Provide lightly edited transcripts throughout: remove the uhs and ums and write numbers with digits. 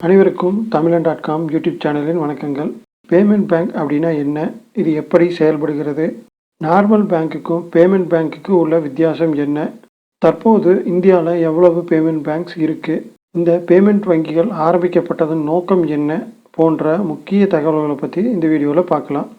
அனைவருக்கும் தமிழன்.com யூடியூப் சேனலின் வணக்கங்கள். பேமெண்ட் பேங்க் அப்படின்னா என்ன, இது எப்படி செயல்படுகிறது, நார்மல் பேங்க்குக்கும் பேமெண்ட் பேங்க்குக்கு உள்ள வித்தியாசம் என்ன, தற்போது இந்தியாவில் எவ்வளவு பேமெண்ட் பேங்க்ஸ் இருக்குது, இந்த பேமெண்ட் வங்கிகள் ஆரம்பிக்கப்பட்டதன் நோக்கம் என்ன போன்ற முக்கிய தகவல்களை பற்றி இந்த வீடியோவில் பார்க்கலாம்.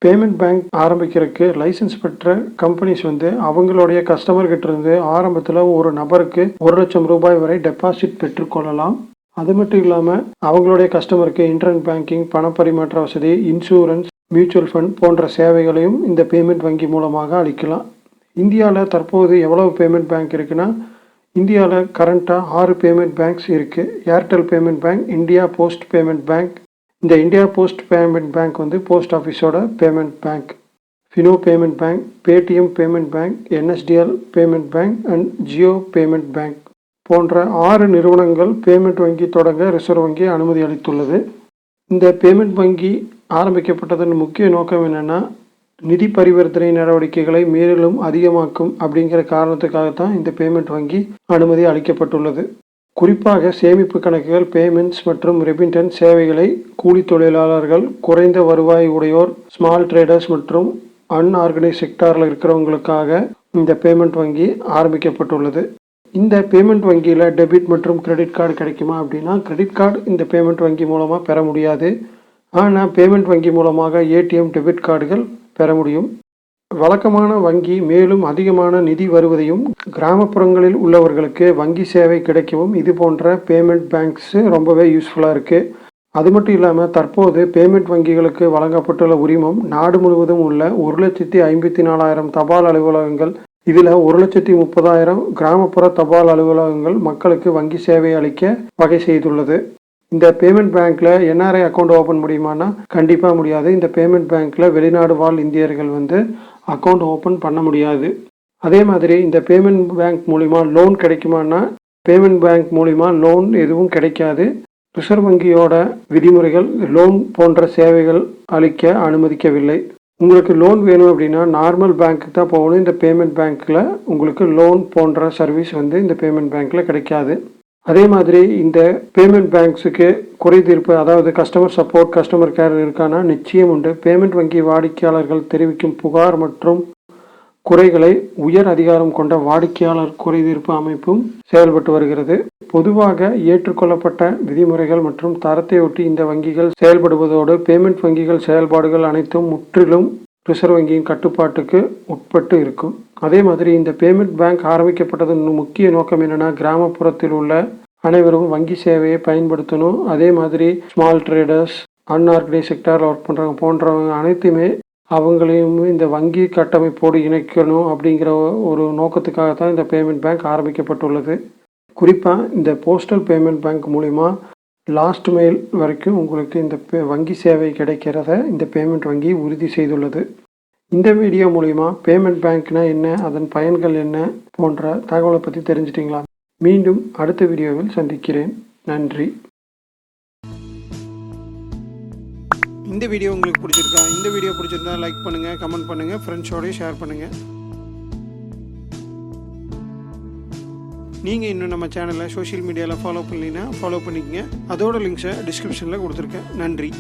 பேமெண்ட் பேங்க் ஆரம்பிக்கிறதுக்கு லைசன்ஸ் பெற்ற கம்பெனிஸ் அவங்களுடைய கஸ்டமர்கிட்ட இருந்து ஆரம்பத்தில் ஒரு நபருக்கு 1 லட்சம் ரூபாய் வரை டெபாசிட் பெற்றுக்கொள்ளலாம். அது மட்டும் இல்லாமல் அவங்களுடைய கஸ்டமருக்கு இன்டர்நெட் பேங்கிங், பணப்பரிமாற்ற வசதி, இன்சூரன்ஸ், மியூச்சுவல் ஃபண்ட் போன்ற சேவைகளையும் இந்த பேமெண்ட் வங்கி மூலமாக அளிக்கலாம். இந்தியாவில் தற்போது எவ்வளவு பேமெண்ட் பேங்க் இருக்குன்னா, இந்தியாவில் கரண்ட்டாக 6 பேமெண்ட் பேங்க்ஸ் இருக்குது. Airtel payment bank, India post payment bank, இந்த India post payment bank post ஆஃபீஸோட payment bank, Fino payment bank, Paytm payment bank, NSDL payment bank and Jio payment bank போன்ற 6 நிறுவனங்கள் பேமெண்ட் வங்கி தொடங்க ரிசர்வ் வங்கி அனுமதி அளித்துள்ளது. இந்த பேமெண்ட் வங்கி ஆரம்பிக்கப்பட்டதன் முக்கிய நோக்கம் என்னென்னா, நிதி பரிவர்த்தனை நடவடிக்கைகளை மேலும் அதிகமாக்கும் அப்படிங்கிற காரணத்துக்காகத்தான் இந்த பேமெண்ட் வங்கி அனுமதி அளிக்கப்பட்டுள்ளது. குறிப்பாக சேமிப்பு கணக்குகள், பேமெண்ட்ஸ் மற்றும் ரெமிட்டன்ஸ் சேவைகளை கூலி தொழிலாளர்கள், குறைந்த வருவாய் உடையோர், ஸ்மால் ட்ரேடர்ஸ் மற்றும் அன்ஆர்கனைஸ் செக்டாரில் இருக்கிறவங்களுக்காக இந்த பேமெண்ட் வங்கி ஆரம்பிக்கப்பட்டுள்ளது. இந்த பேமெண்ட் வங்கியில் டெபிட் மற்றும் கிரெடிட் கார்டு கிடைக்குமா அப்படின்னா, கிரெடிட் கார்டு இந்த பேமெண்ட் வங்கி மூலமாக பெற முடியாது. ஆனால் பேமெண்ட் வங்கி மூலமாக ஏடிஎம், டெபிட் கார்டுகள் பெற முடியும். வழக்கமான வங்கி மேலும் அதிகமான நிதி வருவதையும், கிராமப்புறங்களில் உள்ளவர்களுக்கு வங்கி சேவை கிடைக்கவும் இது போன்ற பேமெண்ட் பேங்க்ஸ் ரொம்பவே யூஸ்ஃபுல்லாக இருக்குது. அது மட்டும் இல்லாமல் தற்போது பேமெண்ட் வங்கிகளுக்கு வழங்கப்பட்டுள்ள உரிமம் நாடு முழுவதும் உள்ள 1,54,000 தபால் அலுவலகங்கள், இதில் 1,30,000 கிராமப்புற தபால் அலுவலகங்கள் மக்களுக்கு வங்கி சேவை அளிக்க வகை செய்துள்ளது. இந்த பேமெண்ட் பேங்க்கில் என்ஆர்ஐ அக்கௌண்ட் ஓப்பன் முடியுமானா கண்டிப்பாக முடியாது. இந்த பேமெண்ட் பேங்க்கில் வெளிநாடு வாழ் இந்தியர்கள் அக்கௌண்ட் ஓப்பன் பண்ண முடியாது. அதே மாதிரி இந்த பேமெண்ட் பேங்க் மூலிமா லோன் கிடைக்குமானா, பேமெண்ட் பேங்க் மூலிமா லோன் எதுவும் கிடைக்காது. ரிசர்வ் வங்கியோட விதிமுறைகள் லோன் போன்ற சேவைகள் அளிக்க அனுமதிக்கவில்லை. உங்களுக்கு லோன் வேணும் அப்படின்னா நார்மல் பேங்க்கு தான் போகணும். இந்த பேமெண்ட் பேங்க்கில் உங்களுக்கு லோன் போன்ற சர்வீஸ் இந்த பேமெண்ட் பேங்க்கில் கிடைக்காது. அதே மாதிரி இந்த பேமெண்ட் பேங்க்ஸுக்கு குறை தீர்ப்பு, அதாவது கஸ்டமர் சப்போர்ட், கஸ்டமர் கேர் இருக்கானா நிச்சயம் உண்டு. பேமெண்ட் வங்கி வாடிக்கையாளர்கள் தெரிவிக்கும் புகார் மற்றும் குறைகளை உயர் அதிகாரம் கொண்ட வாடிக்கையாளர் குறை தீர்ப்பு அமைப்பும் செயல்பட்டு வருகிறது. பொதுவாக ஏற்றுக்கொள்ளப்பட்ட விதிமுறைகள் மற்றும் தரத்தை ஒட்டி இந்த வங்கிகள் செயல்படுவதோடு பேமெண்ட் வங்கிகள் செயல்பாடுகள் அனைத்தும் முற்றிலும் ரிசர்வ் வங்கியின் கட்டுப்பாட்டுக்கு உட்பட்டு இருக்கும். அதே மாதிரி இந்த பேமெண்ட் பேங்க் ஆரம்பிக்கப்பட்டதன் முக்கிய நோக்கம் என்னென்னா, கிராமப்புறத்தில் உள்ள அனைவரும் வங்கி சேவையை பயன்படுத்தணும். அதே மாதிரி ஸ்மால் ட்ரேடர்ஸ், அன்ஆர்கனைஸ் செக்டாரில் ஒர்க் பண்ணுறவங்க போன்றவங்க அனைத்துமே அவங்களையும் இந்த வங்கி கட்டமைப்போடு இணைக்கணும் அப்படிங்கிற ஒரு நோக்கத்துக்காகத்தான் இந்த பேமெண்ட் பேங்க் ஆரம்பிக்கப்பட்டுள்ளது. குறிப்பாக இந்த போஸ்டல் பேமெண்ட் பேங்க் மூலிமா லாஸ்ட் மைல் வரைக்கும் உங்களுக்கு இந்த வங்கி சேவை கிடைக்கிறத இந்த பேமெண்ட் வங்கி உறுதி செய்துள்ளது. இந்த வீடியோ மூலிமா பேமெண்ட் பேங்க்னா என்ன, அதன் பயன்கள் என்ன போன்ற தகவலை பற்றி தெரிஞ்சிட்டிங்களா? மீண்டும் அடுத்த வீடியோவில் சந்திக்கிறேன். நன்றி. இந்த வீடியோ உங்களுக்கு பிடிச்சிருக்கா? இந்த வீடியோ பிடிச்சிருந்தா லைக் பண்ணுங்கள், கமெண்ட் பண்ணுங்கள், ஃப்ரெண்ட்ஸோடய ஷேர் பண்ணுங்கள். நீங்கள் இன்னும் நம்ம சேனலை சோஷியல் மீடியாவில் ஃபாலோ பண்ணலைன்னா ஃபாலோ பண்ணிக்கங்க. அதோட லிங்க்ஸை டிஸ்கிரிப்ஷனில் கொடுத்துருக்கேன். நன்றி.